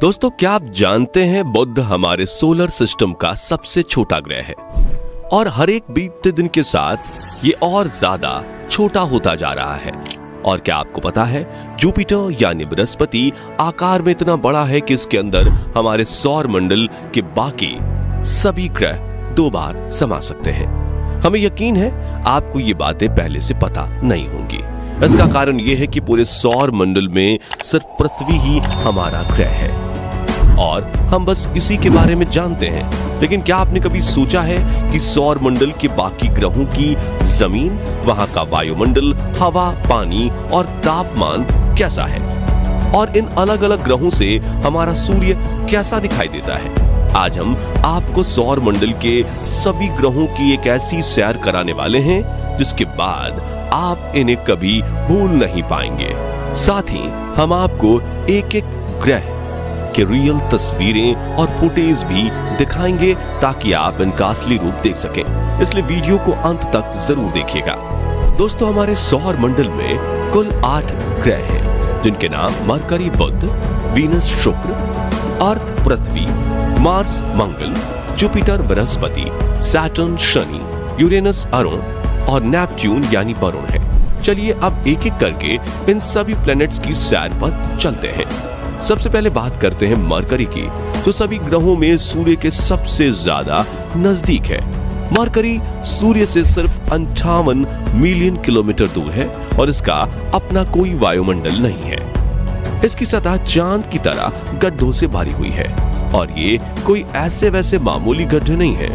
दोस्तों, क्या आप जानते हैं बुध हमारे सोलर सिस्टम का सबसे छोटा ग्रह है और हर एक बीतते दिन के साथ ये और ज्यादा छोटा होता जा रहा है। और क्या आपको पता है, जुपिटर यानी बृहस्पति आकार में इतना बड़ा है कि इसके अंदर हमारे सौर मंडल के बाकी सभी ग्रह 2 बार समा सकते हैं। हमें यकीन है आपको ये बातें पहले से पता नहीं होंगी। इसका कारण यह है कि पूरे सौर मंडल में सिर्फ पृथ्वी ही हमारा ग्रह है और हम बस इसी के बारे में जानते हैं। लेकिन क्या आपने कभी सोचा है कि सौर मंडल के बाकी ग्रहों की जमीन, वहां का वायुमंडल, हवा, पानी और तापमान कैसा है और इन अलग अलग ग्रहों से हमारा सूर्य कैसा दिखाई देता है? आज हम आपको सौर मंडल के सभी ग्रहों की एक ऐसी सैर कराने वाले हैं जिसके बाद आप इन्हें कभी भूल नहीं पाएंगे। साथ ही हम आपको एक एक ग्रह के रियल तस्वीरें और फुटेज भी दिखाएंगे ताकि आप इनका असली रूप देख सकें। इसलिए वीडियो को अंत तक जरूर देखिएगा। दोस्तों, हमारे सौर मंडल में कुल 8 ग्रह हैं जिनके नाम mercury Budh, Venus Shukra, Earth Prithvi, Mars Mangal, Jupiter Brihaspati, Saturn Shani, Uranus Arun और नेपच्यून यानी वरुण है। चलिए अब एक एक करके इन सभी प्लैनेट्स की सैर पर चलते हैं। सबसे पहले बात करते हैं मरकरी की, जो सभी ग्रहों में सूर्य के सबसे ज्यादा नजदीक है। मरकरी सूर्य से सिर्फ 58 मिलियन किलोमीटर दूर है और इसका अपना कोई वायुमंडल नहीं है। इसकी सतह चांद की तरह गड्ढों से भरी हुई है और ये कोई ऐसे वैसे मामूली गड्ढे नहीं है,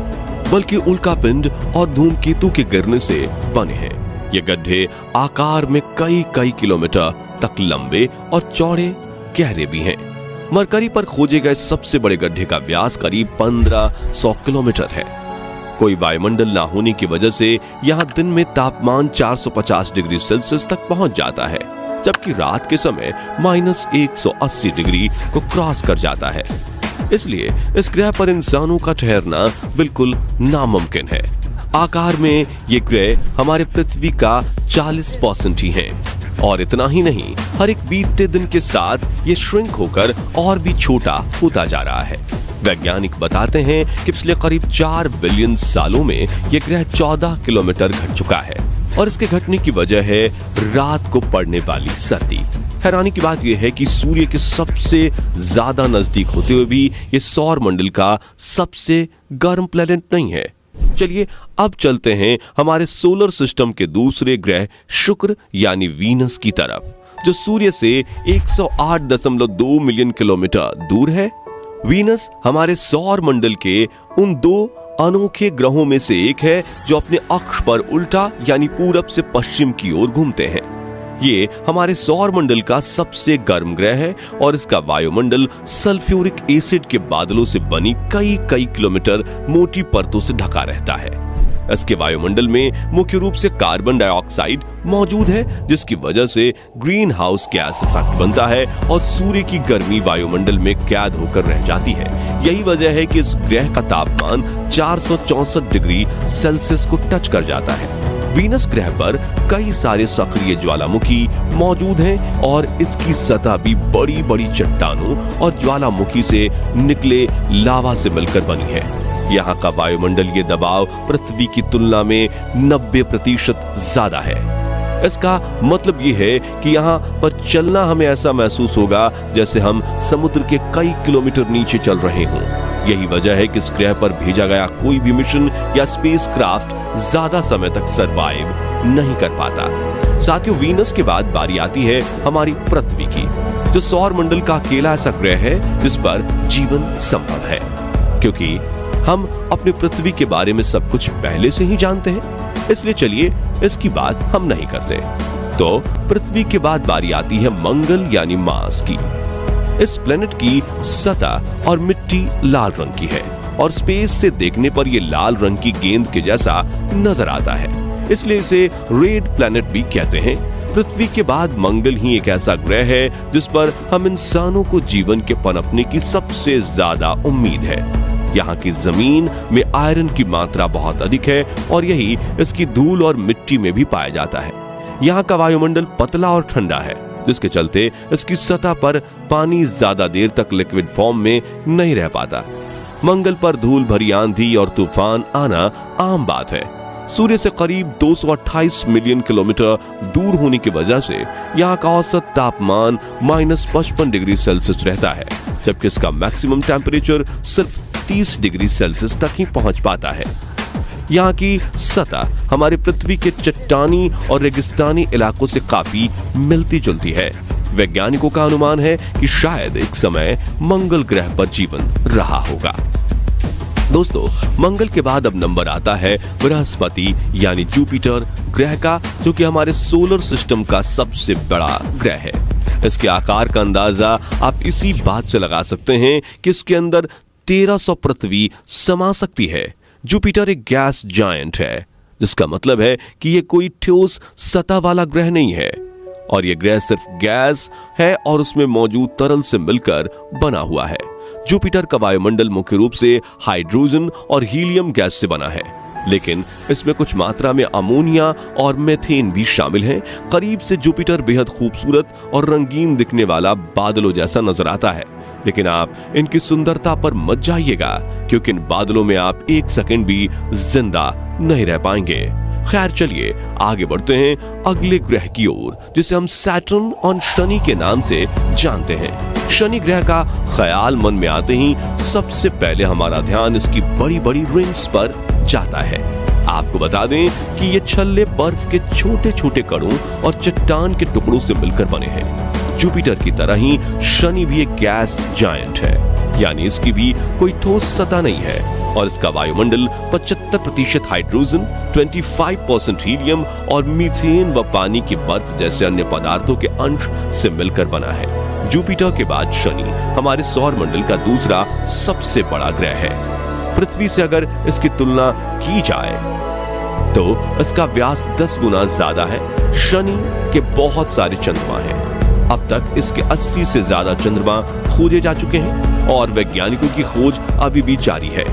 बल्कि उल्कापिंड और धूमकेतु के गिरने से बने हैं। ये गड्ढे आकार में कई किलोमीटर तक लंबे और चौड़े गहरे भी हैं। मरकरी पर खोजे गए सबसे बड़े गड्ढे का व्यास करीब 1500 किलोमीटर है। कोई वायुमंडल ना होने की वजह से यहाँ दिन में तापमान 450 डिग्री सेल्सियस तक पहुंच जाता है, जबकि रात के समय -180 डिग्री को क्रॉस कर जाता है। इसलिए इस ग्रह पर इंसानों का ठहरना बिल्कुल नामुमकिन है। आकार में ये ग्रह हमारे पृथ्वी का 40% ही है और इतना ही नहीं, हर एक बीतते दिन के साथ ये श्रिंक होकर और भी छोटा होता जा रहा है। वैज्ञानिक बताते हैं कि पिछले करीब 4 बिलियन सालों में ये ग्रह 14 किलोमीटर घट चुका है और इसके घटने की वजह है रात को पड़ने वाली सर्दी। हैरानी की बात यह है कि सूर्य के सबसे ज्यादा नजदीक होते हुए भी ये सौर मंडल का सबसे गर्म प्लेनेट नहीं है। चलिए अब चलते हैं हमारे सोलर सिस्टम के दूसरे ग्रह शुक्र यानी वीनस की तरफ, जो सूर्य से 108.2 मिलियन किलोमीटर दूर है। वीनस हमारे सौर मंडल के उन 2 अनोखे ग्रहों में से एक है जो अपने अक्ष पर उल्टा यानी पूरब से पश्चिम की ओर घूमते हैं। ये हमारे सौर मंडल का सबसे गर्म ग्रह है और इसका वायुमंडल सल्फ्यूरिक एसिड के बादलों से बनी कई किलोमीटर मोटी परतों से ढका रहता है। इसके वायुमंडल में मुख्य रूप से कार्बन डाइऑक्साइड मौजूद है, जिसकी वजह से ग्रीन हाउस गैस इफेक्ट बनता है और सूर्य की गर्मी वायुमंडल में कैद होकर रह जाती है। यही वजह है कि इस ग्रह का तापमान 464 डिग्री सेल्सियस को टच कर जाता है। वीनस ग्रह पर कई सारे सक्रिय ज्वालामुखी मौजूद हैं और इसकी सतह भी बड़ी चट्टानों और ज्वालामुखी से निकले लावा से मिलकर बनी है। यहाँ का वायुमंडल ये दबाव पृथ्वी की तुलना में 90% ज्यादा है। इसका मतलब ये है कि यहाँ पर चलना हमें ऐसा महसूस होगा जैसे हम समुद्र के कई किलोमीटर नीचे चल रहे हों। यही वजह है कि इस ग्रह पर भेजा गया कोई भी मिशन या स्पेसक्राफ्ट ज्यादा समय तक सरवाइव नहीं कर पाता। साथियों, वीनस के बाद बारी आती है हमारी पृथ्वी की, जो सौर मंडल का अकेला ऐसा ग्रह है जिस पर जीवन संभव है। क्योंकि हम अपने पृथ्वी के बारे में सब कुछ पहले से ही जानते हैं, इसलिए चलिए इसकी बात हम नहीं करते। तो पृथ्वी के बाद बारी आती है मंगल यानी मार्स की। इस प्लेनेट की सतह और मिट्टी लाल रंग की है और स्पेस से देखने पर यह लाल रंग की गेंद के जैसा नजर आता है, इसलिए इसे रेड प्लेनेट भी कहते हैं। पृथ्वी के बाद मंगल ही एक ऐसा ग्रह है जिस पर हम इंसानों को जीवन के पनपने की सबसे ज्यादा उम्मीद है। यहाँ की जमीन में आयरन की मात्रा बहुत अधिक है और यही इसकी धूल और मिट्टी में भी पाया जाता है। यहाँ का वायुमंडल पतला और ठंडा है जिसके चलते इसकी सतह पर पानी ज्यादा देर तक लिक्विड फॉर्म में नहीं रह पाता। मंगल पर धूल भरी आंधी और तूफान आना आम बात है। सूर्य से करीब 228 मिलियन किलोमीटर दूर होने की वजह से यहाँ का औसत तापमान -55 डिग्री सेल्सियस रहता है, जबकि इसका मैक्सिमम टेम्परेचर सिर्फ 30 डिग्री सेल्सियस तक ही पहुंच पाता है। यहाँ की सतह हमारी पृथ्वी के चट्टानी और रेगिस्तानी इलाकों से काफी मिलती जुलती है। वैज्ञानिकों का अनुमान है कि शायद एक समय मंगल ग्रह पर जीवन रहा होगा। दोस्तों, मंगल के बाद अब नंबर आता है बृहस्पति यानी जुपिटर ग्रह का, जो कि हमारे सोलर सिस्टम का सबसे बड़ा ग्रह है। इसके आकार का अंदाजा आप इसी बात से लगा सकते हैं कि इसके अंदर 1300 पृथ्वी समा सकती है। जुपिटर एक गैस जायंट है, जिसका मतलब है कि यह कोई ठोस सतह वाला ग्रह नहीं है, और यह ग्रह सिर्फ गैस है और उसमें मौजूद तरल से मिलकर बना हुआ है। जुपिटर का वायुमंडल मुख्य रूप से हाइड्रोजन और हीलियम गैस से बना है, लेकिन इसमें कुछ मात्रा में अमोनिया और मीथेन भी शामिल हैं। करीब से जुपिटर बेहद खूबसूरत और रंगीन दिखने वाला बादलों जैसा नजर आता है, लेकिन आप इनकी सुंदरता पर मत जाइएगा, क्योंकि इन बादलों में आप एक सेकंड भी जिंदा नहीं रह पाएंगे। खैर, चलिए आगे बढ़ते हैं अगले ग्रह की ओर, जिसे हम सैटर्न और शनि के नाम से जानते हैं। शनि ग्रह का ख्याल मन में आते ही सबसे पहले हमारा ध्यान इसकी बड़ी बड़ी रिंग्स पर जाता है। आपको बता दें कि ये छल्ले बर्फ के छोटे छोटे कणों और चट्टान के टुकड़ों से मिलकर बने हैं। जुपिटर की तरह ही शनि भी एक गैस जायंट है, यानी इसकी भी कोई ठोस सतह नहीं है, और इसका वायुमंडल 75% हाइड्रोजन, 25% हीलियम और मीथेन व पानी की बर्फ जैसे अन्य पदार्थों के अंश से मिलकर बना है। जुपिटर के बाद शनि हमारे सौर मंडल का दूसरा सबसे बड़ा ग्रह है। पृथ्वी से अगर इसकी तुलना की जाए तो इसका व्यास 10 गुना ज्यादा है। शनि के बहुत सारे चंद्रमा हैं। अब तक इसके 80 से ज्यादा चंद्रमा खोजे जा चुके हैं, और वैज्ञानिकों की खोज अभी भी जारी है।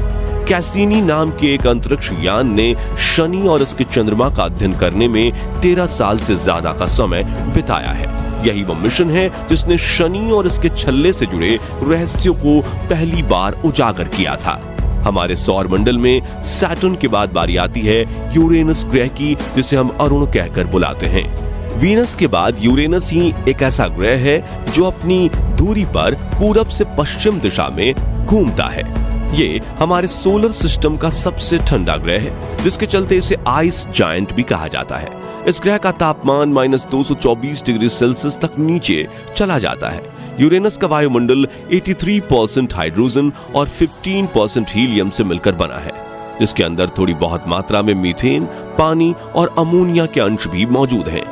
कैसिनी नाम के एक अंतरिक्ष यान ने शनि और इसके चंद्रमा का अध्ययन करने में 13 साल से ज्यादा का समय बिताया है। यही वो मिशन है जिसने शनि और इसके छल्ले से जुड़े रहस्यों को पहली बार उजागर किया था। हमारे सौर मंडल में सैटर्न के बाद बारी आती है यूरेनस ग्रह की, जिसे हम अरुण कहकर बुलाते हैं। वीनस के बाद यूरेनस ही एक ऐसा ग्रह है जो अपनी दूरी पर पूरब से पश्चिम दिशा में घूमता है। ये हमारे सोलर सिस्टम का सबसे ठंडा ग्रह है, जिसके चलते इसे आइस जायंट भी कहा जाता है। इस ग्रह का तापमान -224 डिग्री सेल्सियस तक नीचे चला जाता है। यूरेनस का वायुमंडल 83% हाइड्रोजन और 15% हीलियम से मिलकर बना है, जिसके अंदर थोड़ी बहुत मात्रा में मीथेन, पानी और अमोनिया के अंश भी मौजूद हैं।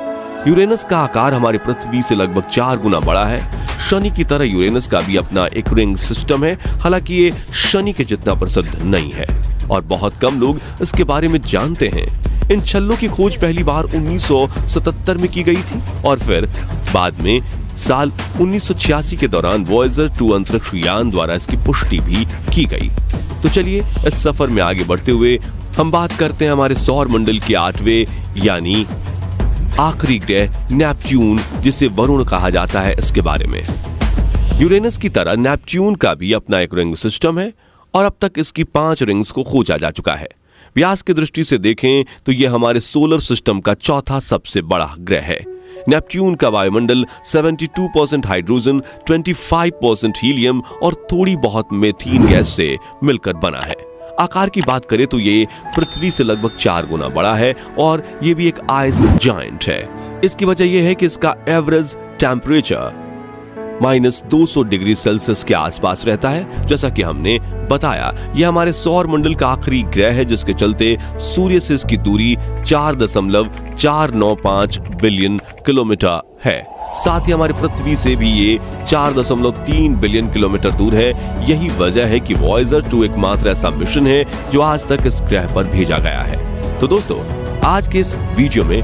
यूरेनस का आकार हमारी पृथ्वी से लगभग 4 गुना बड़ा है। शनि की तरह यूरेनस का भी अपना एक रिंग सिस्टम है, हालांकि ये शनि के जितना प्रसिद्ध नहीं है और बहुत कम लोग इसके बारे में जानते हैं। इन छल्लों की खोज पहली बार 1977 में की गई थी, और फिर बाद में साल 1986 के दौरान वॉयेजर 2 अंतरिक्ष यान द्वारा इसकी पुष्टि भी की गई। तो चलिए इस सफर में आगे बढ़ते हुए हम बात करते हैं हमारे सौर मंडल के 8वें यानी आखिरी ग्रह नेपच्यून, जिसे वरुण कहा जाता है, इसके बारे में। यूरेनस की तरह नेपच्यून का भी अपना एक रिंग सिस्टम है, और अब तक इसकी 5 रिंग्स को खोजा जा चुका है। व्यास की दृष्टि से देखें तो यह हमारे सोलर सिस्टम का चौथा सबसे बड़ा ग्रह है। नेपच्यून का वायुमंडल 72% हाइड्रोजन, 25% हीलियम और थोड़ी बहुत मीथेन गैस से मिलकर बना है। आकार की बात करें तो ये पृथ्वी से लगभग 4 गुना बड़ा है, और ये भी एक आइस जायंट है। इसकी वजह यह है कि इसका एवरेज टेम्परेचर -200 डिग्री सेल्सियस के आसपास रहता है। जैसा कि हमने बताया, यह हमारे सौर मंडल का आखिरी ग्रह है, जिसके चलते सूर्य से इसकी दूरी 4.495 बिलियन किलोमीटर है। साथ ही हमारी पृथ्वी से भी ये 4.3 बिलियन किलोमीटर दूर है। यही वजह है कि वॉयेजर 2 एकमात्र ऐसा मिशन है जो आज तक इस ग्रह पर भेजा गया है। तो दोस्तों, आज के इस वीडियो में